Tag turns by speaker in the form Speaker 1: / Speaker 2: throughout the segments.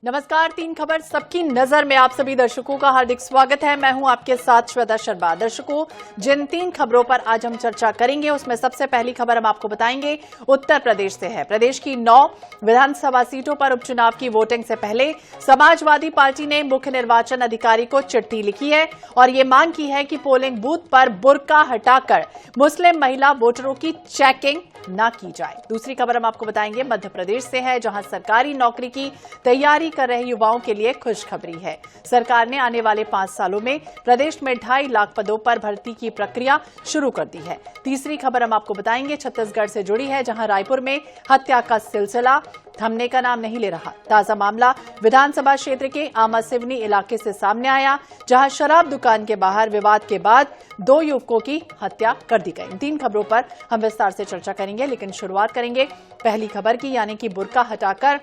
Speaker 1: नमस्कार, तीन खबर सबकी नजर में आप सभी दर्शकों का हार्दिक स्वागत है। मैं हूं आपके साथ श्वेता शर्मा। दर्शकों, जिन तीन खबरों पर आज हम चर्चा करेंगे उसमें सबसे पहली खबर हम आपको बताएंगे उत्तर प्रदेश से है। प्रदेश की 9 विधानसभा सीटों पर उपचुनाव की वोटिंग से पहले समाजवादी पार्टी ने मुख्य निर्वाचन अधिकारी को चिट्ठी लिखी है और ये मांग की है कि पोलिंग बूथ पर बुर्का हटाकर मुस्लिम महिला वोटरों की चेकिंग न की जाए। दूसरी खबर हम आपको बताएंगे मध्य प्रदेश से है, जहां सरकारी नौकरी की तैयारी कर रहे युवाओं के लिए खुशखबरी है। सरकार ने आने वाले 5 सालों में प्रदेश में 2.5 लाख पदों पर भर्ती की प्रक्रिया शुरू कर दी है। तीसरी खबर हम आपको बताएंगे छत्तीसगढ़ से जुड़ी है, जहां रायपुर में हत्या का सिलसिला थमने का नाम नहीं ले रहा। ताजा मामला विधानसभा क्षेत्र के आमासिवनी इलाके से सामने आया, जहां शराब दुकान के बाहर विवाद के बाद 2 युवकों की हत्या कर दी गई। इन तीन खबरों पर हम विस्तार से चर्चा करेंगे, लेकिन शुरुआत करेंगे पहली खबर की, यानी कि बुर्का हटाकर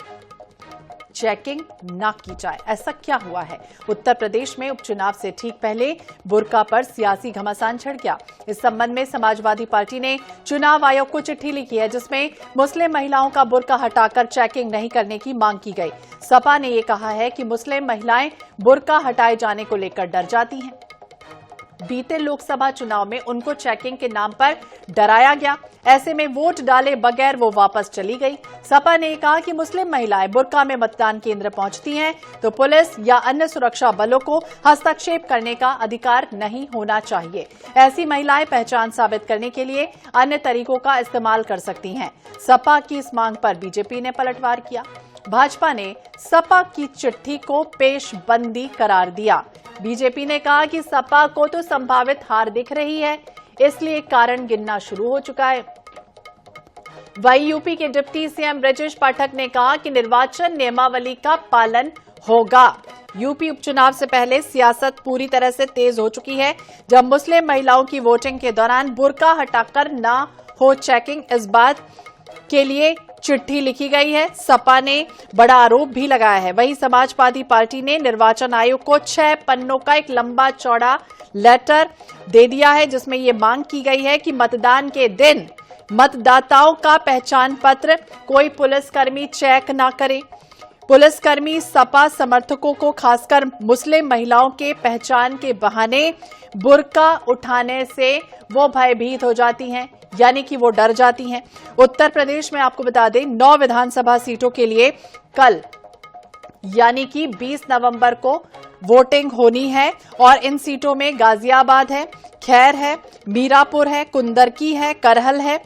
Speaker 1: चेकिंग न की जाए। ऐसा क्या हुआ है? उत्तर प्रदेश में उपचुनाव से ठीक पहले बुर्का पर सियासी घमासान छिड़ गया। इस संबंध में समाजवादी पार्टी ने चुनाव आयोग को चिट्ठी लिखी है, जिसमें मुस्लिम महिलाओं का बुर्का हटाकर चेकिंग नहीं करने की मांग की गई। सपा ने यह कहा है कि मुस्लिम महिलाएं बुर्का हटाए जाने को लेकर डर जाती हैं। बीते लोकसभा चुनाव में उनको चेकिंग के नाम पर डराया गया, ऐसे में वोट डाले बगैर वो वापस चली गई। सपा ने कहा कि मुस्लिम महिलाएं बुर्का में मतदान केंद्र पहुंचती हैं तो पुलिस या अन्य सुरक्षा बलों को हस्तक्षेप करने का अधिकार नहीं होना चाहिए। ऐसी महिलाएं पहचान साबित करने के लिए अन्य तरीकों का इस्तेमाल कर सकती हैं। सपा की इस मांग पर बीजेपी ने पलटवार किया। भाजपा ने सपा की चिट्ठी को पेशबंदी करार दिया। बीजेपी ने कहा कि सपा को तो संभावित हार दिख रही है, इसलिए कारण गिनना शुरू हो चुका है। वहीं यूपी के डिप्टी सीएम ब्रजेश पाठक ने कहा कि निर्वाचन नियमावली का पालन होगा। यूपी उपचुनाव से पहले सियासत पूरी तरह से तेज हो चुकी है, जब मुस्लिम महिलाओं की वोटिंग के दौरान बुर्का हटाकर ना हो चेकिंग, इस बात के लिए चिट्ठी लिखी गई है। सपा ने बड़ा आरोप भी लगाया है। वहीं समाजवादी पार्टी ने निर्वाचन आयोग को 6 पन्नों का एक लंबा चौड़ा लेटर दे दिया है, जिसमें ये मांग की गई है कि मतदान के दिन मतदाताओं का पहचान पत्र कोई पुलिसकर्मी चेक ना करे। पुलिसकर्मी सपा समर्थकों को, खासकर मुस्लिम महिलाओं के पहचान के बहाने बुर्का उठाने से वो भयभीत हो जाती हैं, यानी कि वो डर जाती हैं। उत्तर प्रदेश में आपको बता दें 9 विधानसभा सीटों के लिए कल यानी कि 20 नवंबर को वोटिंग होनी है और इन सीटों में गाजियाबाद है, खैर है, मीरापुर है, कुंदरकी है, करहल है,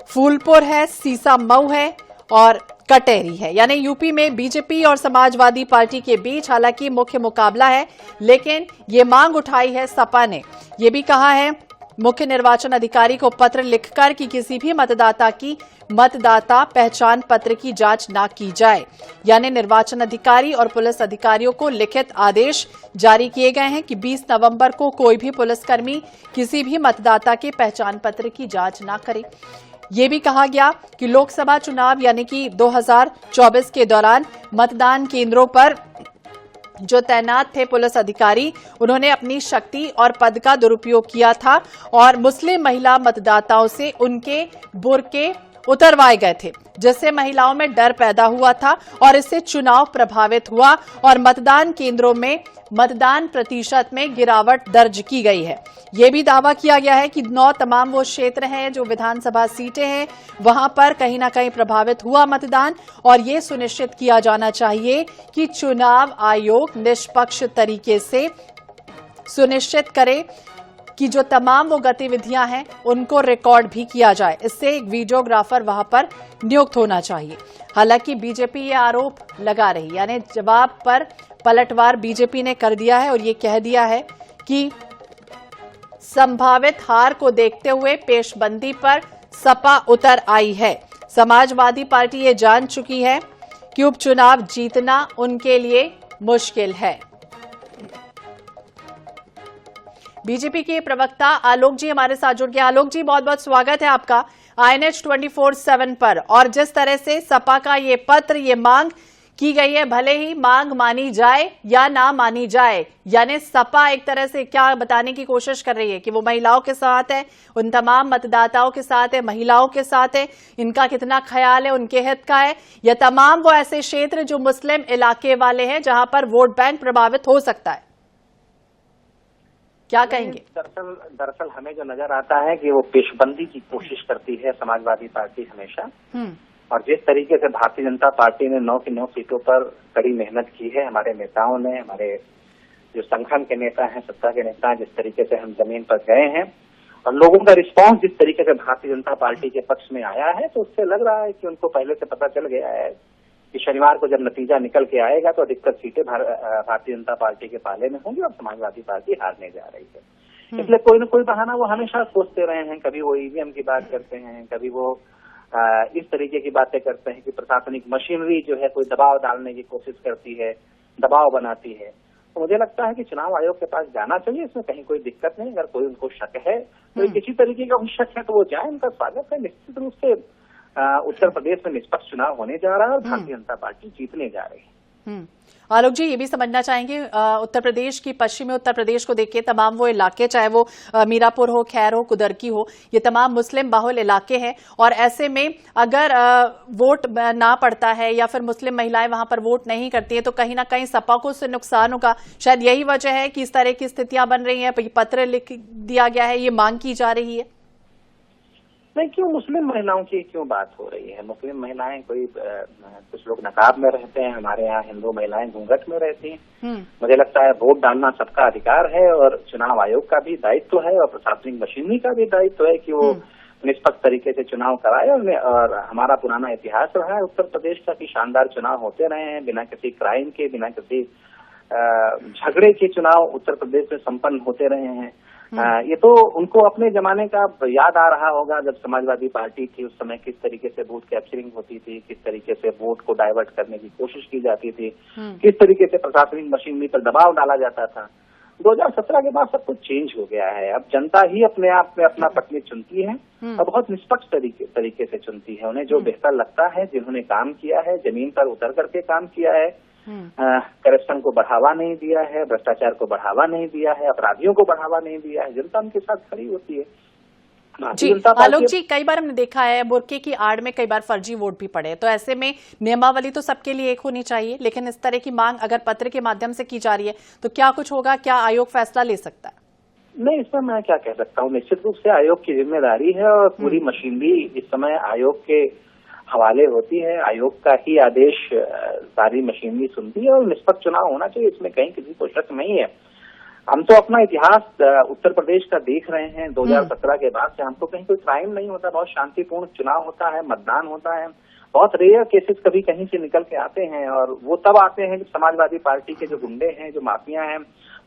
Speaker 1: फूलपुर है, सीसामऊ है और कटेरी है। यानी यूपी में बीजेपी और समाजवादी पार्टी के बीच हालांकि मुख्य मुकाबला है, लेकिन ये मांग उठाई है सपा ने। ये भी कहा है मुख्य निर्वाचन अधिकारी को पत्र लिखकर कि किसी भी मतदाता की मतदाता पहचान पत्र की जांच ना की जाए। यानी निर्वाचन अधिकारी और पुलिस अधिकारियों को लिखित आदेश जारी किए गए हैं कि 20 नवंबर को कोई भी पुलिसकर्मी किसी भी मतदाता के पहचान पत्र की जांच ना करे। ये भी कहा गया कि लोकसभा चुनाव यानी कि 2024 के दौरान मतदान केंद्रों पर जो तैनात थे पुलिस अधिकारी, उन्होंने अपनी शक्ति और पद का दुरुपयोग किया था और मुस्लिम महिला मतदाताओं से उनके बुर्के उतरवाए गए थे, जिससे महिलाओं में डर पैदा हुआ था और इससे चुनाव प्रभावित हुआ और मतदान केंद्रों में मतदान प्रतिशत में गिरावट दर्ज की गई है। यह भी दावा किया गया है कि 9 तमाम वो क्षेत्र हैं जो विधानसभा सीटें हैं, वहां पर कहीं ना कहीं प्रभावित हुआ मतदान और ये सुनिश्चित किया जाना चाहिए कि चुनाव आयोग निष्पक्ष तरीके से सुनिश्चित करे कि जो तमाम वो गतिविधियां हैं उनको रिकॉर्ड भी किया जाए। इससे एक वीडियोग्राफर वहां पर नियुक्त होना चाहिए। हालांकि बीजेपी ये आरोप लगा रही, यानी जवाब पर पलटवार बीजेपी ने कर दिया है और ये कह दिया है कि संभावित हार को देखते हुए पेशबंदी पर सपा उतर आई है। समाजवादी पार्टी ये जान चुकी है कि उपचुनाव जीतना उनके लिए मुश्किल है। बीजेपी के प्रवक्ता आलोक जी हमारे साथ जुड़ गए। आलोक जी, बहुत बहुत स्वागत है आपका INH 24/7 पर। और जिस तरह से सपा का ये पत्र, ये मांग की गई है, भले ही मांग मानी जाए या ना मानी जाए। यानी सपा एक तरह से क्या बताने की कोशिश कर रही है कि वो महिलाओं के साथ है, उन तमाम मतदाताओं के साथ है, महिलाओं के साथ है, इनका कितना ख्याल है, उनके हित का है, या तमाम वो ऐसे क्षेत्र जो मुस्लिम इलाके वाले हैं जहां पर वोट बैंक प्रभावित हो सकता है। क्या कहेंगे?
Speaker 2: दरअसल हमें जो नजर आता है कि वो पेशबंदी की कोशिश करती है समाजवादी पार्टी हमेशा। और जिस तरीके से भारतीय जनता पार्टी ने 9 की 9 सीटों पर कड़ी मेहनत की है, हमारे नेताओं ने, हमारे जो संगठन के नेता हैं, सत्ता के नेता हैं, जिस तरीके से हम जमीन पर गए हैं और लोगों का रिस्पांस जिस तरीके से भारतीय जनता पार्टी के पक्ष में आया है, तो उससे लग रहा है कि उनको पहले से पता चल गया है कि शनिवार को जब नतीजा निकल के आएगा तो अधिकतर सीटें भारतीय जनता पार्टी के पाले में होंगी और समाजवादी पार्टी हारने जा रही है। इसलिए कोई न कोई बहाना वो हमेशा सोचते रहे हैं। कभी वो ईवीएम की बात करते हैं, कभी वो इस तरीके की बातें करते हैं कि प्रशासनिक मशीनरी जो है कोई दबाव डालने की कोशिश करती है, दबाव बनाती है। तो मुझे लगता है कि चुनाव आयोग के पास जाना चाहिए, इसमें कहीं कोई दिक्कत नहीं। अगर कोई उनको शक है, कोई किसी तरीके का शक है, तो वो जाए, उनका स्वागत है। निश्चित रूप से उत्तर प्रदेश में निष्पक्ष चुनाव होने जा रहा है और भारतीय जनता पार्टी जीतने जा रही है।
Speaker 1: आलोक जी, ये भी समझना चाहेंगे, उत्तर प्रदेश की, पश्चिमी उत्तर प्रदेश को देखिए, तमाम वो इलाके, चाहे वो मीरापुर हो, खैर हो, कुदरकी हो, ये तमाम मुस्लिम बाहुल इलाके हैं। और ऐसे में अगर वोट ना पड़ता है या फिर मुस्लिम महिलाएं वहां पर वोट नहीं करती है, तो कहीं ना कहीं सपा को उससे नुकसान होगा। शायद यही वजह है कि इस तरह की स्थितियां बन रही हैं, पत्र लिख दिया गया है, ये मांग की जा रही है।
Speaker 2: नहीं, क्यों मुस्लिम महिलाओं की क्यों बात हो रही है? मुस्लिम महिलाएं कुछ लोग नकाब में रहते हैं, हमारे यहाँ हिंदू महिलाएं घूंघट में रहती हैं। मुझे लगता है वोट डालना सबका अधिकार है और चुनाव आयोग का भी दायित्व है और प्रशासनिक मशीनरी का भी दायित्व है कि वो निष्पक्ष तरीके से चुनाव कराए। और हमारा पुराना इतिहास रहा है उत्तर प्रदेश का कि शानदार चुनाव होते रहे हैं, बिना किसी क्राइम के, बिना किसी झगड़े के चुनाव उत्तर प्रदेश में संपन्न होते रहे हैं। ये तो उनको अपने जमाने का याद आ रहा होगा, जब समाजवादी पार्टी थी उस समय किस तरीके से वोट कैप्चरिंग होती थी, किस तरीके से वोट को डाइवर्ट करने की कोशिश की जाती थी, किस तरीके से प्रशासनिक मशीनरी पर दबाव डाला जाता था। 2017 के बाद सब कुछ चेंज हो गया है। अब जनता ही अपने आप में अपना प्रतिनिधि चुनती है और बहुत निष्पक्ष तरीके से चुनती है। उन्हें जो बेहतर लगता है, जिन्होंने काम किया है, जमीन पर उतर करके काम किया है, करप्शन को बढ़ावा नहीं दिया है, भ्रष्टाचार को बढ़ावा नहीं दिया है, अपराधियों को बढ़ावा नहीं दिया है, जनता उनके साथ खड़ी होती है।
Speaker 1: जी आलोक जी, कई बार हमने देखा है बुर्के की आड़ में कई बार फर्जी वोट भी पड़े, तो ऐसे में नियमावली तो सबके लिए एक होनी चाहिए, लेकिन इस तरह की मांग अगर पत्र के माध्यम से की जा रही है तो क्या कुछ होगा? क्या आयोग फैसला ले सकता है?
Speaker 2: नहीं, इसमें मैं क्या कह सकता हूँ। निश्चित रूप से आयोग की जिम्मेदारी है और पूरी मशीनरी इस समय आयोग के हवाले होती है। आयोग का ही आदेश सारी मशीनरी सुनती है और निष्पक्ष चुनाव होना चाहिए, इसमें कहीं किसी को शक नहीं है। हम तो अपना इतिहास उत्तर प्रदेश का देख रहे हैं 2017 के बाद से। हमको कहीं कोई क्राइम नहीं होता, बहुत शांतिपूर्ण चुनाव होता है, मतदान होता है। बहुत रेयर केसेस कभी कहीं से निकल के आते हैं और वो तब आते हैं जब समाजवादी पार्टी के जो गुंडे हैं, जो माफिया हैं,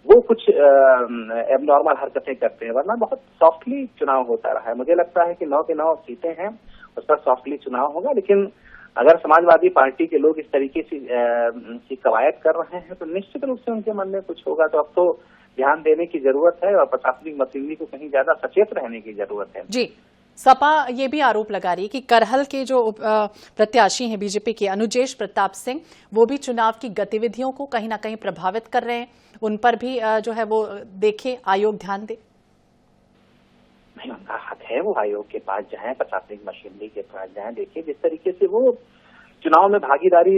Speaker 2: वो कुछ एबनॉर्मल हरकतें करते हैं, वरना बहुत सॉफ्टली चुनाव होता रहा है। मुझे लगता है कि 9 की 9 सीटें हैं, उस पर सॉफ्टली चुनाव होगा। लेकिन अगर समाजवादी पार्टी के लोग इस तरीके से कवायद कर रहे हैं तो निश्चित रूप से उनके मन में कुछ होगा। तो अब तो ध्यान देने की जरूरत है और प्रशासनिक मशीनरी को कहीं ज्यादा सचेत रहने की जरूरत है।
Speaker 1: जी, सपा ये भी आरोप लगा रही है कि करहल के जो प्रत्याशी हैं बीजेपी के अनुजेश प्रताप सिंह, वो भी चुनाव की गतिविधियों को कहीं ना कहीं प्रभावित कर रहे हैं। उन पर भी जो है वो देखे, आयोग ध्यान दे।
Speaker 2: नहीं, उनका हक है, वो आयोग के पास जाएं, प्रशासनिक मशीनरी के पास जाएं। देखिए जिस तरीके से वो चुनाव में भागीदारी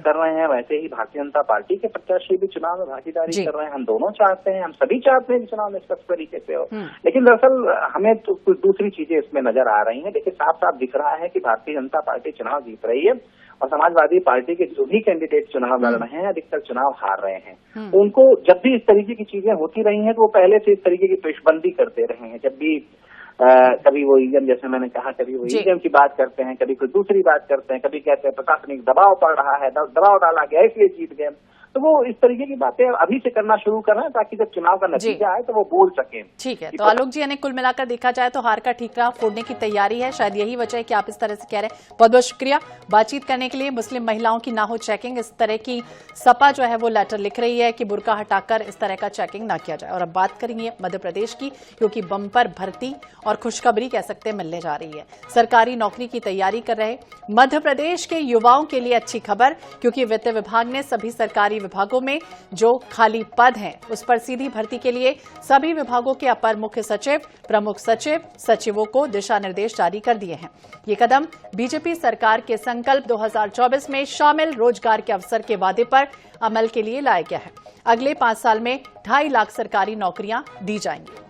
Speaker 2: कर रहे हैं, वैसे ही भारतीय जनता पार्टी के प्रत्याशी भी चुनाव में भागीदारी कर रहे हैं। हम दोनों चाहते हैं, हम सभी चाहते हैं कि चुनाव निष्पक्ष तरीके से हो। लेकिन दरअसल हमें तो कुछ दूसरी चीजें इसमें नजर आ रही हैं। देखिए साफ साफ दिख रहा है कि भारतीय जनता पार्टी चुनाव जीत रही है और समाजवादी पार्टी के जो भी कैंडिडेट चुनाव लड़ रहे हैं, अधिकतर चुनाव हार रहे हैं। उनको जब भी इस तरीके की चीजें होती रही हैं तो वो पहले से इस तरीके की पेशबंदी करते रहे हैं। जब भी कभी वो ईवीएम, जैसे मैंने कहा, कभी वो ईवीएम की बात करते हैं, कभी कोई दूसरी बात करते हैं, कभी कहते हैं प्रशासनिक दबाव पड़ रहा है, दबाव डाला गया इसलिए जीत गए। तो वो इस तरीके की बातें अभी से करना शुरू कर रहे हैं ताकि जब चुनाव का नतीजा आए तो वो बोल सकें।
Speaker 1: ठीक है, तो आलोक जी, यानी कुल मिलाकर देखा जाए तो हार का ठीकरा फोड़ने की तैयारी है, शायद यही वजह है कि आप इस तरह से कह रहे हैं। बहुत बहुत शुक्रिया बातचीत करने के लिए। मुस्लिम महिलाओं की ना हो चेकिंग, इस तरह की सपा जो है वो लेटर लिख रही है कि बुर्का हटाकर इस तरह का चेकिंग ना किया जाए। और अब बात करेंगे मध्य प्रदेश की, क्योंकि बम्पर भर्ती और खुशखबरी कह सकते हैं मिलने जा रही है। सरकारी नौकरी की तैयारी कर रहे मध्य प्रदेश के युवाओं के लिए अच्छी खबर, क्योंकि वित्त विभाग ने सभी सरकारी विभागों में जो खाली पद हैं उस पर सीधी भर्ती के लिए सभी विभागों के अपर मुख्य सचिव, प्रमुख सचिव, सचिवों को दिशा निर्देश जारी कर दिए हैं। ये कदम बीजेपी सरकार के संकल्प 2024 में शामिल रोजगार के अवसर के वादे पर अमल के लिए लाया गया है। अगले 5 साल में 2.5 लाख सरकारी नौकरियां दी जाएंगी।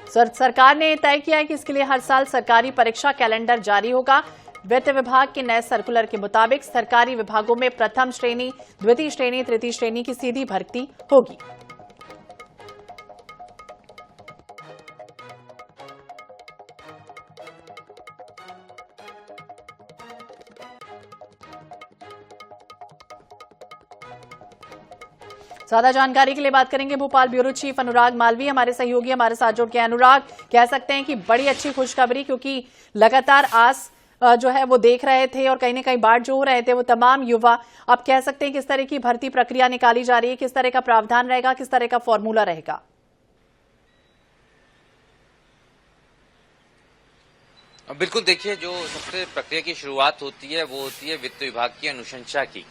Speaker 1: सरकार ने तय किया है कि इसके लिए हर साल सरकारी परीक्षा कैलेंडर जारी होगा। वित्त विभाग के नए सर्कुलर के मुताबिक सरकारी विभागों में प्रथम श्रेणी, द्वितीय श्रेणी, तृतीय श्रेणी की सीधी भर्ती होगी। ज्यादा जानकारी के लिए बात करेंगे भोपाल ब्यूरो चीफ अनुराग मालवी, हमारे सहयोगी हमारे साथ जुड़ के। अनुराग, कह सकते हैं कि बड़ी अच्छी खुशखबरी, क्योंकि लगातार आस जो है वो देख रहे थे और कहीं न कहीं बाट जो हो रहे थे वो तमाम युवा। आप कह सकते हैं किस तरह की भर्ती प्रक्रिया निकाली जा रही है, किस तरह का प्रावधान रहेगा, किस तरह का फॉर्मूला रहेगा?
Speaker 3: बिल्कुल, देखिए, जो सबसे प्रक्रिया की शुरुआत होती है वो होती है वित्त विभाग की अनुशंसा की।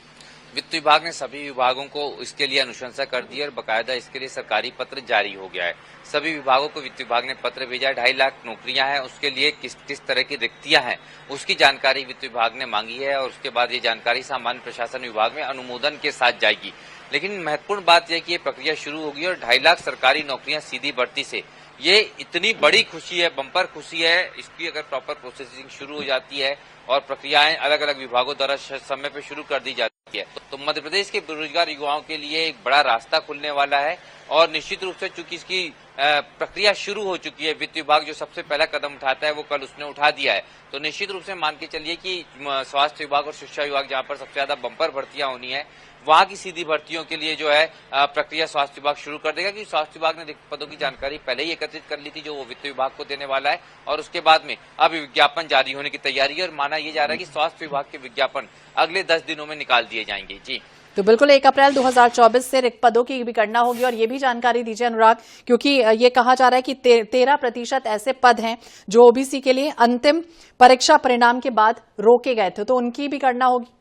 Speaker 3: वित्त विभाग ने सभी विभागों को इसके लिए अनुशंसा कर दी और बकायदा इसके लिए सरकारी पत्र जारी हो गया है। सभी विभागों को वित्त विभाग ने पत्र भेजा है। 2.5 लाख नौकरियां हैं, उसके लिए किस तरह की रिक्तियां हैं उसकी जानकारी वित्त विभाग ने मांगी है और उसके बाद ये जानकारी सामान्य प्रशासन विभाग में अनुमोदन के साथ जाएगी। लेकिन महत्वपूर्ण बात यह कि ये प्रक्रिया शुरू होगी और 2.5 लाख सरकारी नौकरियां सीधी भर्ती से, ये इतनी बड़ी खुशी है, बम्पर खुशी है। इसकी अगर प्रॉपर प्रोसेसिंग शुरू हो जाती है और प्रक्रियाएं अलग अलग विभागों द्वारा समय पे शुरू कर दी जाती है तो मध्य प्रदेश के बेरोजगार युवाओं के लिए एक बड़ा रास्ता खुलने वाला है। और निश्चित रूप से चूंकि इसकी प्रक्रिया शुरू हो चुकी है, वित्त विभाग जो सबसे पहला कदम उठाता है वो कल उसने उठा दिया है, तो निश्चित रूप से मान के चलिए कि स्वास्थ्य विभाग और शिक्षा विभाग जहां पर सबसे ज्यादा बम्पर भर्तियां होनी है, वहां की सीधी भर्तियों के लिए जो है प्रक्रिया स्वास्थ्य विभाग शुरू कर देगा। क्योंकि स्वास्थ्य विभाग ने रिक्त पदों की जानकारी पहले ही एकत्रित कर ली थी जो वो वित्त विभाग को देने वाला है और उसके बाद में अब विज्ञापन जारी होने की तैयारी है और माना यह जा रहा है कि स्वास्थ्य विभाग के विज्ञापन अगले 10 दिनों में निकाल दिए जाएंगे। जी
Speaker 1: तो बिल्कुल 1 अप्रैल 2024 से रिक्त पदों की भी गणना होगी। और ये भी जानकारी दीजिए अनुराग, क्योंकि ये कहा जा रहा है कि 13% ऐसे पद हैं जो ओबीसी के लिए अंतिम परीक्षा परिणाम के बाद रोके गए थे, तो उनकी भी गणना होगी।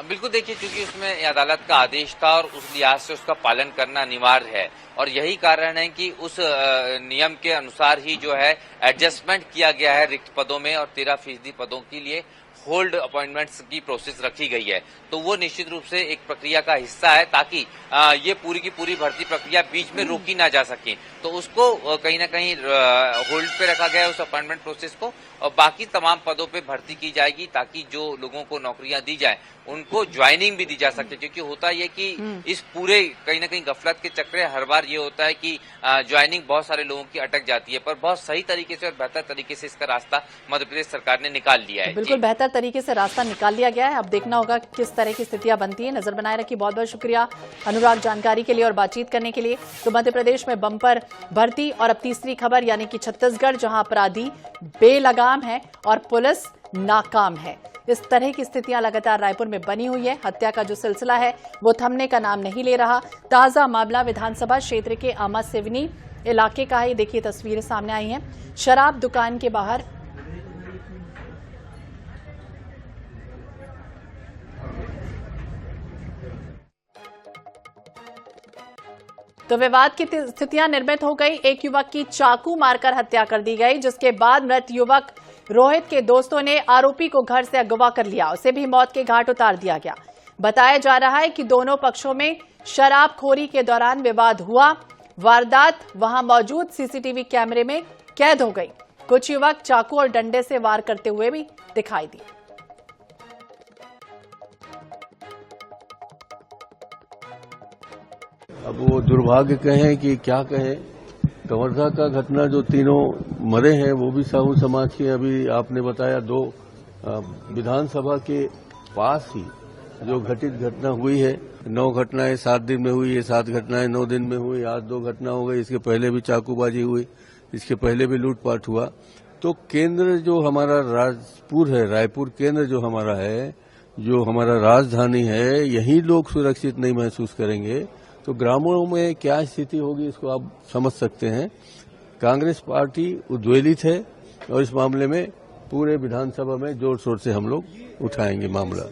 Speaker 3: बिल्कुल, देखिए, क्योंकि उसमें अदालत का आदेश था और उस लिहाज से उसका पालन करना अनिवार्य है और यही कारण है कि उस नियम के अनुसार ही जो है एडजस्टमेंट किया गया है रिक्त पदों में और 13% पदों के लिए होल्ड अपॉइंटमेंट्स की प्रोसेस रखी गई है। तो वो निश्चित रूप से एक प्रक्रिया का हिस्सा है ताकि ये पूरी की पूरी भर्ती प्रक्रिया बीच में रोकी ना जा सके, तो उसको कहीं ना कहीं होल्ड पे रखा गया है उस अपॉइंटमेंट प्रोसेस को और बाकी तमाम पदों पे भर्ती की जाएगी ताकि जो लोगों को नौकरियां दी जाए उनको ज्वाइनिंग भी दी जा सके। क्योंकि होता यह कि इस पूरे कहीं ना कहीं गफलत के चक्कर हर बार ये होता है कि ज्वाइनिंग बहुत सारे लोगों की अटक जाती है, पर बहुत सही तरीके से और बेहतर तरीके से इसका रास्ता मध्य प्रदेश सरकार ने निकाल लिया है।
Speaker 1: बिल्कुल बेहतर तरीके से रास्ता निकाल लिया गया है। अब देखना होगा किस तरह की स्थितियां बनती है। नजर बनाए रखिए। बहुत बहुत शुक्रिया अनुराग जानकारी के लिए और बातचीत करने के लिए। तो मध्य प्रदेश में बम्पर भर्ती और अब तीसरी खबर, यानी कि छत्तीसगढ़ जहां अपराधी बेलगाम है और पुलिस नाकाम है। इस तरह की स्थितियां लगातार रायपुर में बनी हुई है। हत्या का जो सिलसिला है वो थमने का नाम नहीं ले रहा। ताजा मामला विधानसभा क्षेत्र के आमा सिवनी इलाके का है। देखिए तस्वीरें सामने आई हैं। शराब दुकान के बाहर तो विवाद की स्थितियां निर्मित हो गई। एक युवक की चाकू मारकर हत्या कर दी गई, जिसके बाद मृत युवक रोहित के दोस्तों ने आरोपी को घर से अगवा कर लिया। उसे भी मौत के घाट उतार दिया गया। बताया जा रहा है कि दोनों पक्षों में शराबखोरी के दौरान विवाद हुआ। वारदात वहां मौजूद सीसीटीवी कैमरे में कैद हो गई। कुछ युवक चाकू और डंडे से वार करते हुए भी दिखाई दिए।
Speaker 4: वो दुर्भाग्य कहें कि क्या कहें, कवर्धा का घटना जो तीनों मरे हैं वो भी साहू समाज के, अभी आपने बताया 2 विधानसभा के पास ही जो घटित घटना हुई है। 9 घटनाएं 7 दिन में हुई है, 7 घटनाएं 9 दिन में हुई, आज 2 घटना हो गई। इसके पहले भी चाकूबाजी हुई, इसके पहले भी लूटपाट हुआ। तो केंद्र जो हमारा राजपुर है, रायपुर केंद्र जो हमारा है, जो हमारा राजधानी है, यही लोग सुरक्षित नहीं महसूस करेंगे तो ग्रामीणों में क्या स्थिति होगी इसको आप समझ सकते हैं। कांग्रेस पार्टी उद्वेलित है और इस मामले में पूरे विधानसभा में जोर शोर से हम लोग उठाएंगे मामला।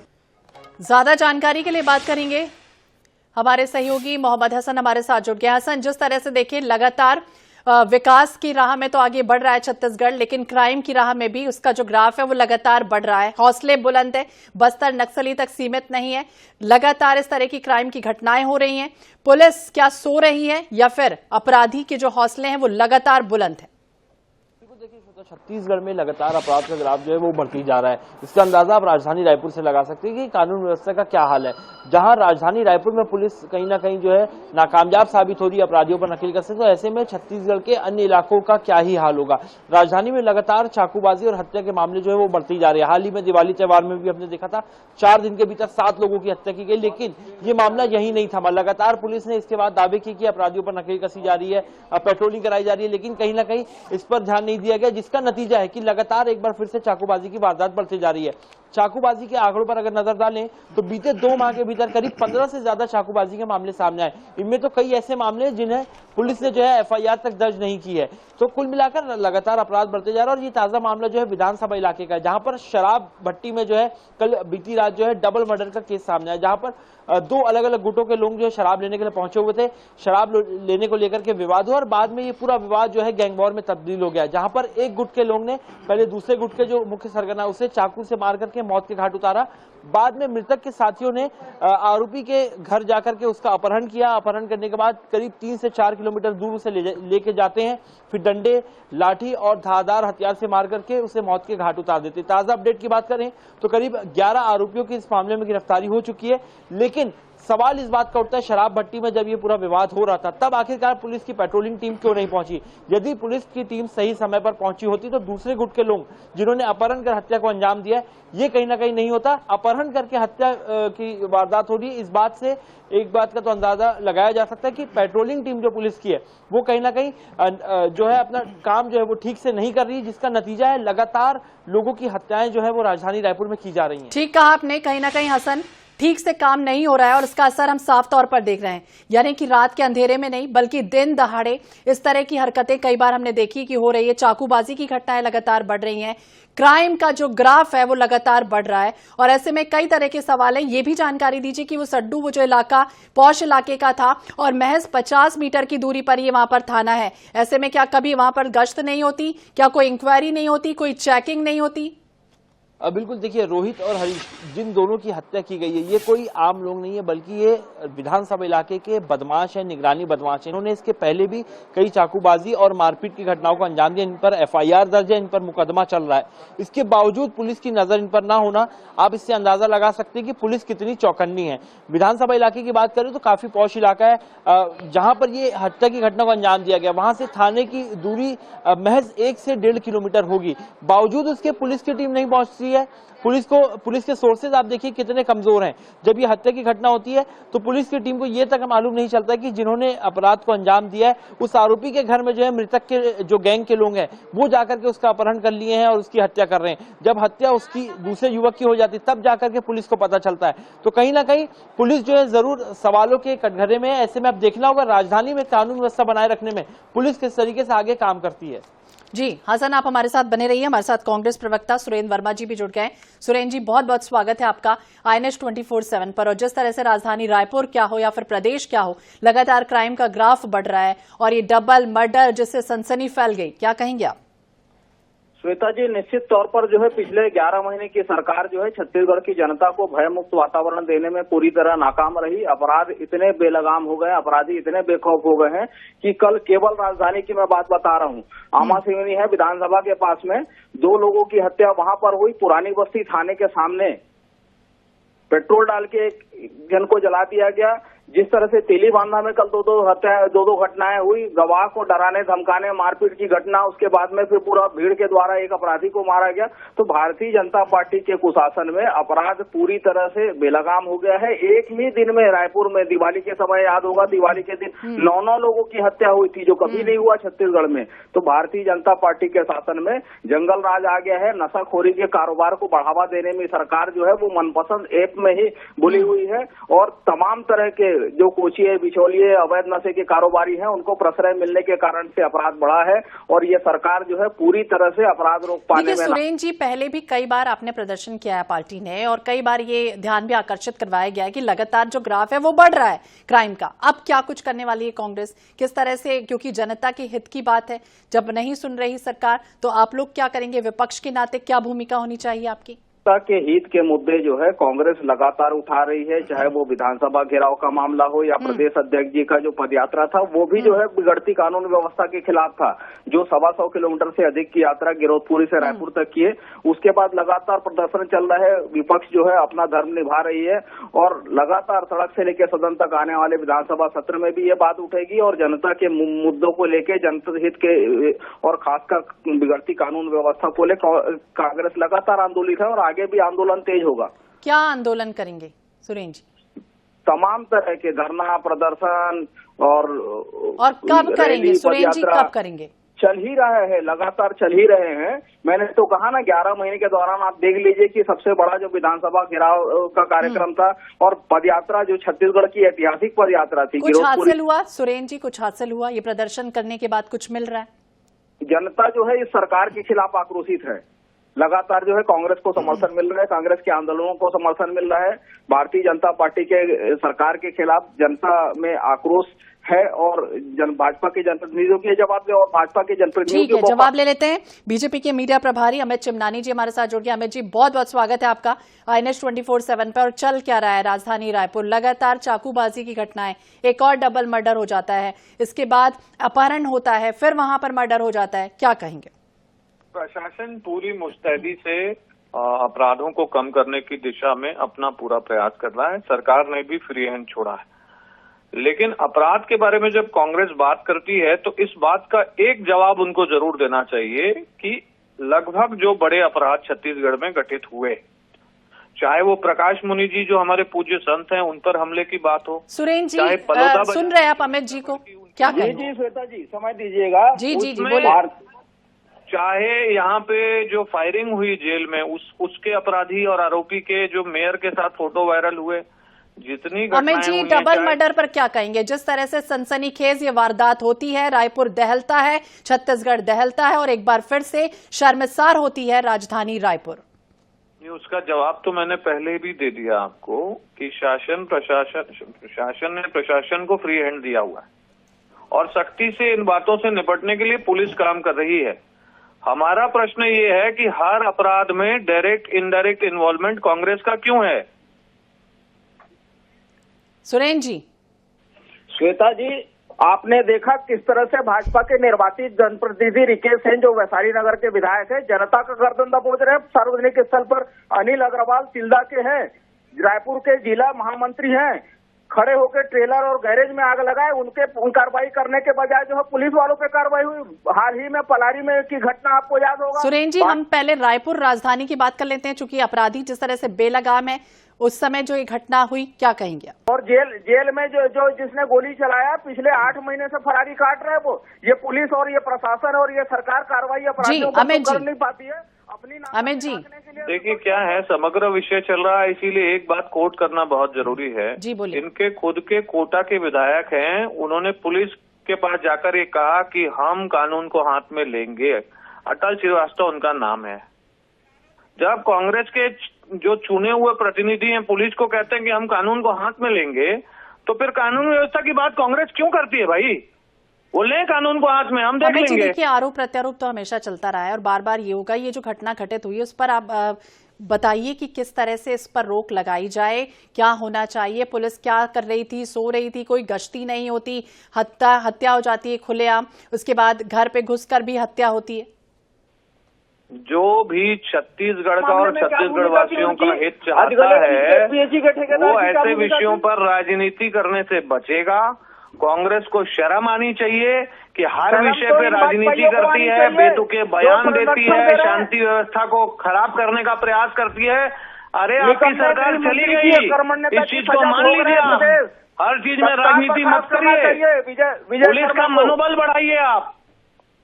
Speaker 1: ज्यादा जानकारी के लिए बात करेंगे हमारे सहयोगी मोहम्मद हसन हमारे साथ जुड़ गए। हसन, जिस तरह से देखिए लगातार विकास की राह में तो आगे बढ़ रहा है छत्तीसगढ़, लेकिन क्राइम की राह में भी उसका जो ग्राफ है वो लगातार बढ़ रहा है। हौसले बुलंद है, बस्तर नक्सली तक सीमित नहीं है, लगातार इस तरह की क्राइम की घटनाएं हो रही हैं। पुलिस क्या सो रही है या फिर अपराधी के जो हौसले हैं वो लगातार बुलंद है?
Speaker 5: छत्तीसगढ़ में लगातार अपराध का ग्राफ जो है वो बढ़ती जा रहा है। इसका अंदाजा आप राजधानी रायपुर से लगा सकते हैं कि कानून व्यवस्था का क्या हाल है। जहां राजधानी रायपुर में पुलिस कहीं ना कहीं जो है नाकामयाब साबित हो रही है अपराधियों पर नकेल कसने, तो ऐसे में छत्तीसगढ़ के अन्य इलाकों का क्या ही हाल होगा। राजधानी में लगातार चाकूबाजी और हत्या के मामले जो है वो बढ़ती जा रहे हैं। हाल ही में दिवाली त्योहार में भी हमने देखा था 4 दिन के भीतर 7 लोगों की हत्या की गई, लेकिन ये मामला यही नहीं थमा। लगातार पुलिस ने इसके बाद दावे किए कि अपराधियों पर नकेल कसी जा रही है, पेट्रोलिंग कराई जा रही है, लेकिन कहीं ना कहीं इस पर ध्यान नहीं दिया गया, जिसका नतीजा है कि लगातार एक बार फिर से चाकूबाजी की वारदात बढ़ती जा रही है। चाकूबाजी के आंकड़ों पर अगर नजर डालें तो बीते 2 माह के भीतर करीब 15 से ज्यादा चाकूबाजी के मामले सामने आए। इनमें तो कई ऐसे मामले जिन्हें पुलिस ने जो है एफआईआर तक दर्ज नहीं की है। तो कुल मिलाकर लगातार अपराध बढ़ते जा रहा है। और ये ताजा मामला जो है विधानसभा इलाके का है, जहां पर शराब भट्टी में जो है कल बीती रात जो है डबल मर्डर का केस सामने आया, जहां पर 2 अलग अलग गुटों के लोग जो है शराब लेने के लिए पहुंचे हुए थे। शराब लेने को लेकर के विवाद हुआ और बाद में ये पूरा विवाद जो है गैंग वॉर में तब्दील हो गया, जहां पर एक गुट के लोग ने पहले दूसरे गुट के जो मुख्य सरगना उसे चाकू से मार करके मौत के घाट उतारा। बाद में मृतक के साथियों ने आरोपी के घर जाकर के उसका अपहरण किया। अपहरण करने के बाद करीब 3 से 4 किलोमीटर दूर उसे लेके जाते हैं, फिर डंडे, लाठी और धारदार हथियार से मार करके उसे मौत के घाट उतार देते। ताजा अपडेट की बात करें तो करीब 11 आरोपियों की इस मामले में गिरफ्तारी हो चुकी है। लेकिन सवाल इस बात का उठता है, शराब भट्टी में जब ये पूरा विवाद हो रहा था तब आखिरकार पुलिस की पेट्रोलिंग टीम क्यों नहीं पहुंची? यदि पुलिस की टीम सही समय पर पहुंची होती तो दूसरे गुट के लोग जिन्होंने अपहरण कर हत्या को अंजाम दिया ये कहीं ना कहीं नहीं होता। अपहरण करके हत्या की वारदात हो रही है। इस बात से एक बात का तो अंदाजा लगाया जा सकता है कि पेट्रोलिंग टीम जो पुलिस की है वो कहीं ना कहीं जो है अपना काम जो है वो ठीक से नहीं कर रही, जिसका नतीजा है लगातार लोगों की हत्याएं जो है वो राजधानी रायपुर में की जा रही हैं।
Speaker 1: ठीक कहा आपने, कहीं ना कहीं हसन ठीक से काम नहीं हो रहा है और उसका असर हम साफ तौर पर देख रहे हैं। यानी कि रात के अंधेरे में नहीं बल्कि दिन दहाड़े इस तरह की हरकतें कई बार हमने देखी कि हो रही है। चाकूबाजी की घटनाएं लगातार बढ़ रही हैं, क्राइम का जो ग्राफ है वो लगातार बढ़ रहा है और ऐसे में कई तरह के सवाल हैं। ये भी जानकारी दीजिए कि वो सड्डू, वो जो इलाका पौष इलाके का था और महज 50 मीटर की दूरी पर ये वहां पर थाना है। ऐसे में क्या कभी वहां पर गश्त नहीं होती? क्या कोई इंक्वायरी नहीं होती? कोई चेकिंग नहीं होती?
Speaker 5: बिल्कुल, देखिए रोहित और हरीश जिन दोनों की हत्या की गई है ये कोई आम लोग नहीं है, बल्कि ये विधानसभा इलाके के बदमाश है, निगरानी बदमाश है। इन्होंने इसके पहले भी कई चाकूबाजी और मारपीट की घटनाओं को अंजाम दिया। इन पर एफआईआर दर्ज है, इन पर मुकदमा चल रहा है। इसके बावजूद पुलिस की नजर इन पर ना होना, आप इससे अंदाजा लगा सकते हैं कि पुलिस कितनी चौकन्नी है। विधानसभा इलाके की बात करें तो काफी पौष इलाका है, जहां पर ये हत्या की घटना को अंजाम दिया गया। वहां से थाने की दूरी महज 1 से 1.5 किलोमीटर होगी, बावजूद उसके पुलिस की टीम नहीं पहुंचती है। पुलिस के सोर्सेज आप देखिए कितने कमजोर हैं। जब ये हत्या की घटना होती है तो पुलिस की टीम को ये तक मालूम नहीं चलता कि जिन्होंने अपराध को अंजाम दिया है उस आरोपी के घर में जो है मृतक के जो गैंग के लोग हैं वो जाकर के उसका अपहरण कर लिए हैं और उसकी हत्या कर रहे हैं। जब हत्या उसकी दूसरे युवक की हो जाती तब जाकर के पुलिस को पता चलता है। तो कहीं ना कहीं पुलिस जो है जरूर सवालों के कटघरे में है। ऐसे में अब देखना होगा राजधानी में कानून व्यवस्था बनाए रखने में पुलिस किस तरीके से आगे काम करती है।
Speaker 1: जी हसन, आप हमारे साथ बने रहिए। हमारे साथ कांग्रेस प्रवक्ता सुरेंद्र वर्मा जी भी जुड़ गए। सुरेंद्र जी, बहुत बहुत स्वागत है आपका INS 24/7 पर। और जिस तरह से राजधानी रायपुर क्या हो या फिर प्रदेश क्या हो, लगातार क्राइम का ग्राफ बढ़ रहा है और ये डबल मर्डर जिससे सनसनी फैल गई, क्या कहेंगे आप?
Speaker 2: श्वेता जी, निश्चित तौर पर जो है पिछले 11 महीने की सरकार जो है छत्तीसगढ़ की जनता को भयमुक्त वातावरण देने में पूरी तरह नाकाम रही। अपराध इतने बेलगाम हो गए, अपराधी इतने बेखौफ हो गए हैं कि कल केवल राजधानी की मैं बात बता रहा हूँ, आमा सिवनी है विधानसभा के पास में, 2 लोगों की हत्या वहां पर हुई। पुरानी बस्ती थाने के सामने पेट्रोल डाल के एक जन को जला दिया गया। जिस तरह से तेली बांधा में कल दो घटनाएं हुई, गवाह को डराने धमकाने मारपीट की घटना, उसके बाद में फिर पूरा भीड़ के द्वारा एक अपराधी को मारा गया। तो भारतीय जनता पार्टी के कुशासन में अपराध पूरी तरह से बेलगाम हो गया है। एक ही दिन में रायपुर में दिवाली के समय याद होगा, दिवाली के दिन 9 लोगों की हत्या हुई थी, जो कभी नहीं हुआ छत्तीसगढ़ में। तो भारतीय जनता पार्टी के शासन में जंगल राज आ गया है। नशाखोरी के कारोबार को बढ़ावा देने में सरकार जो है वो मनपसंद ऐप में ही बुली हुई है, और तमाम तरह के जो कोचिए बिचौलिए अवैध नशे के कारोबारी हैं उनको प्रश्रय मिलने के कारण से अपराध बढ़ा है, और ये सरकार जो है पूरी तरह से अपराध रोक पाने में।
Speaker 1: सुरेन जी, पहले भी कई बार आपने प्रदर्शन किया है पार्टी ने, और कई बार ये ध्यान भी आकर्षित करवाया गया है कि लगातार जो ग्राफ है वो बढ़ रहा है क्राइम का। अब क्या कुछ करने वाली है कांग्रेस, किस तरह से, क्योंकि जनता के हित की बात है, जब नहीं सुन रही सरकार तो आप लोग क्या करेंगे? विपक्ष के नाते क्या भूमिका होनी चाहिए आपकी?
Speaker 2: के हित के मुद्दे जो है कांग्रेस लगातार उठा रही है, चाहे वो विधानसभा घेराव का मामला हो या प्रदेश अध्यक्ष जी का जो पदयात्रा था, वो भी जो है बिगड़ती कानून व्यवस्था के खिलाफ था, जो 125 किलोमीटर से अधिक की यात्रा गिरौदपुरी से रायपुर तक की है। उसके बाद लगातार प्रदर्शन चल रहा है, विपक्ष जो है अपना धर्म निभा रही है, और लगातार सड़क से लेकर सदन तक आने वाले विधानसभा सत्र में भी ये बात उठेगी, और जनता के मुद्दों को लेकर, जनता हित के और खासकर बिगड़ती कानून व्यवस्था को लेकर कांग्रेस लगातार आंदोलित है, और आगे भी आंदोलन तेज होगा। क्या
Speaker 1: आंदोलन करेंगे सुरेन जी?
Speaker 2: तमाम तरह के धरना प्रदर्शन और
Speaker 1: कब करेंगे सुरेन जी, कब करेंगे?
Speaker 2: चल ही रहा है, लगातार चल ही रहे हैं। मैंने तो कहा ना 11 महीने के दौरान आप देख लीजिए कि सबसे बड़ा जो विधानसभा घेराव का कार्यक्रम था, और पदयात्रा जो छत्तीसगढ़ की ऐतिहासिक पदयात्रा थी।
Speaker 1: कुछ हासिल हुआ सुरेन जी? कुछ हासिल हुआ? ये प्रदर्शन करने के बाद कुछ मिल रहा है?
Speaker 2: जनता जो है इस सरकार के खिलाफ आक्रोशित है, लगातार जो है कांग्रेस को समर्थन मिल रहा है, कांग्रेस के आंदोलनों को समर्थन मिल रहा है। भारतीय जनता पार्टी के सरकार के खिलाफ जनता में आक्रोश है, और भाजपा के जनप्रतिनिधियों के जवाब दे, और भाजपा के जनप्रतिनिधियों
Speaker 1: के जवाब ले लेते हैं। बीजेपी के मीडिया प्रभारी अमित चिमनानी जी हमारे साथ जुड़ गए। अमित जी, बहुत बहुत स्वागत है आपका INS 24/7 पर। और चल क्या रहा है राजधानी रायपुर? लगातार चाकूबाजी की घटनाएं, एक और डबल मर्डर हो जाता है, इसके बाद अपहरण होता है, फिर वहां पर मर्डर हो जाता है, क्या कहेंगे?
Speaker 6: प्रशासन पूरी मुस्तैदी से अपराधों को कम करने की दिशा में अपना पूरा प्रयास कर रहा है। सरकार ने भी फ्री हैंड छोड़ा है, लेकिन अपराध के बारे में जब कांग्रेस बात करती है तो इस बात का एक जवाब उनको जरूर देना चाहिए कि लगभग जो बड़े अपराध छत्तीसगढ़ में घटित हुए, चाहे वो प्रकाश मुनि जी जो हमारे पूज्य संत हैं उन पर हमले की बात हो।
Speaker 1: सुरेन जी, सुन रहे हैं आप अमित जी को? क्या कहेंगे?
Speaker 2: जी श्वेता जी, समय दीजिएगा।
Speaker 1: जी बोलिए।
Speaker 6: चाहे यहाँ पे जो फायरिंग हुई जेल में, उसके अपराधी और आरोपी के जो मेयर के साथ फोटो वायरल हुए, जितनी
Speaker 1: अमित जी डबल मर्डर पर क्या कहेंगे? जिस तरह से सनसनीखेज ये वारदात होती है, रायपुर दहलता है, छत्तीसगढ़ दहलता है, और एक बार फिर से शर्मसार होती है राजधानी रायपुर।
Speaker 6: उसका जवाब तो मैंने पहले भी दे दिया आपको कि शासन ने प्रशासन को फ्री हैंड दिया हुआ है, और सख्ती से इन बातों से निपटने के लिए पुलिस काम कर रही है। हमारा प्रश्न ये है कि हर अपराध में डायरेक्ट इनडायरेक्ट इन्वॉल्वमेंट कांग्रेस का क्यों है?
Speaker 1: सुरेन जी।
Speaker 2: श्वेता जी, आपने देखा किस तरह से भाजपा के निर्वाचित जनप्रतिनिधि रिकेश सेन जो वैशाली नगर के विधायक है, जनता का गर्दन दबोच रहे हैं। सार्वजनिक स्थल पर अनिल अग्रवाल तिल्दा के हैं, रायपुर के जिला महामंत्री हैं, खड़े होकर ट्रेलर और गैरेज में आग लगाए। उनके कार्रवाई करने के बजाय जो है पुलिस वालों पे कार्रवाई हुई। हाल ही में पलारी में की घटना आपको याद होगा।
Speaker 1: सुरेन जी, हम पहले रायपुर राजधानी की बात कर लेते हैं, चूंकि अपराधी जिस तरह से बेलगाम है, उस समय जो ये घटना हुई, क्या कहेंगे?
Speaker 2: और जेल में जो जिसने गोली चलाया, पिछले 8 महीने से फरारी काट रहे हैं वो। ये पुलिस और ये प्रशासन और ये सरकार कार्रवाई अपराधियों को कर नहीं पाती है।
Speaker 1: अमित जी,
Speaker 6: देखिए क्या है, समग्र विषय चल रहा है, इसीलिए एक बात कोट करना बहुत जरूरी है।
Speaker 1: जी बोलिए।
Speaker 6: इनके खुद के कोटा के विधायक हैं, उन्होंने पुलिस के पास जाकर ये कहा कि हम कानून को हाथ में लेंगे। अटल श्रीवास्तव उनका नाम है। जब कांग्रेस के जो चुने हुए प्रतिनिधि हैं पुलिस को कहते हैं कि हम कानून को हाथ में लेंगे, तो फिर कानून व्यवस्था की बात कांग्रेस क्यों करती है भाई? वो लें कानून को हाथ में, हम देख लेंगे।
Speaker 1: देखिए, आरोप प्रत्यारोप तो हमेशा चलता रहा है और बार बार ये होगा। ये जो घटना घटित हुई है उस पर आप बताइए कि किस तरह से इस पर रोक लगाई जाए, क्या होना चाहिए? पुलिस क्या कर रही थी? सो रही थी? कोई गश्ती नहीं होती? हत्या हो जाती है खुलेआम, उसके बाद घर पे घुसकर भी हत्या होती है।
Speaker 6: जो भी छत्तीसगढ़ का और छत्तीसगढ़ वासियों का हित चाहता है वो ऐसे विषयों पर राजनीति करने से बचेगा। कांग्रेस को शर्म आनी चाहिए कि हर विषय पे राजनीति करती है, बेतुके बयान देती है, शांति व्यवस्था को खराब करने का प्रयास करती है। अरे आपकी सरकार चली गई, इस चीज को मान लीजिए आप। हर चीज में राजनीति मत करिए, पुलिस का मनोबल बढ़ाइए आप।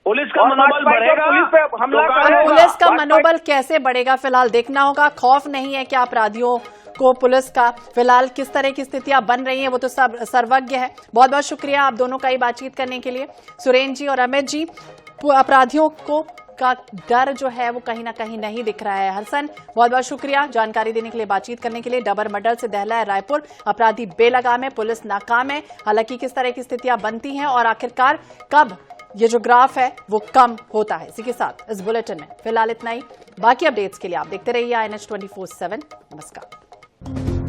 Speaker 6: पुलिस का मनोबल बढ़ेगा
Speaker 1: तो पुलिस का मनोबल कैसे बढ़ेगा फिलहाल देखना होगा। खौफ नहीं है क्या अपराधियों को पुलिस का? फिलहाल किस तरह की स्थितियां बन रही हैं वो तो सब सर्वज्ञ है। बहुत बहुत शुक्रिया आप दोनों का ही बातचीत करने के लिए, सुरेंद्र जी और अमित जी। अपराधियों को का डर जो है वो कहीं ना कहीं नहीं दिख रहा है। हसन बहुत बहुत शुक्रिया जानकारी देने के लिए, बातचीत करने के लिए। डबल मर्डर से दहला है रायपुर, अपराधी बेलगाम है, पुलिस नाकाम है। हालांकि किस तरह की स्थितियां बनती हैं और आखिरकार कब ये जो ग्राफ है वो कम होता है। इसी के साथ इस बुलेटिन में फिलहाल इतना ही। बाकी अपडेट्स के लिए आप देखते रहिए INH 24/7। नमस्कार।